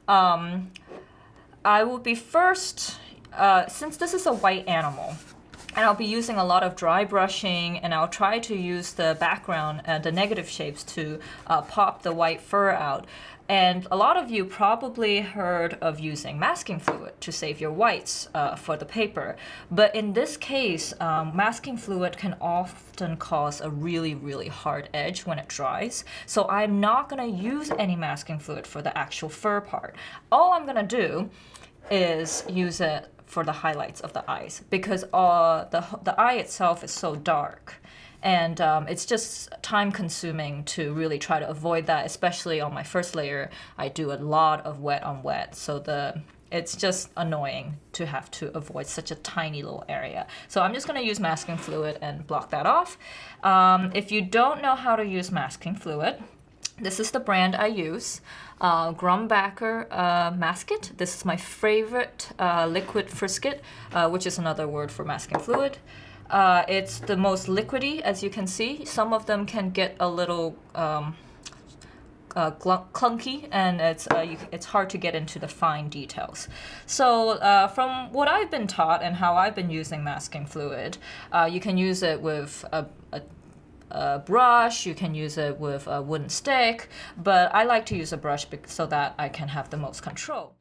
I will be first, since this is a white animal, and I'll be using a lot of dry brushing, and I'll try to use the background and the negative shapes to pop the white fur out. And a lot of you probably heard of using masking fluid to save your whites for the paper. But in this case, masking fluid can often cause a really, really hard edge when it dries. So I'm not gonna use any masking fluid for the actual fur part. All I'm gonna do is use it for the highlights of the eyes, because the eye itself is so dark, and it's just time consuming to really try to avoid that, especially on my first layer. I do a lot of wet on wet, so it's just annoying to have to avoid such a tiny little area. So I'm just going to use masking fluid and block that off. If you don't know how to use masking fluid, this is the brand I use, Grumbacher Masket. This is my favorite liquid frisket, which is another word for masking fluid. It's the most liquidy, as you can see. Some of them can get a little clunky, and it's hard to get into the fine details. So from what I've been taught and how I've been using masking fluid, you can use it with a brush, you can use it with a wooden stick, but I like to use a brush so that I can have the most control.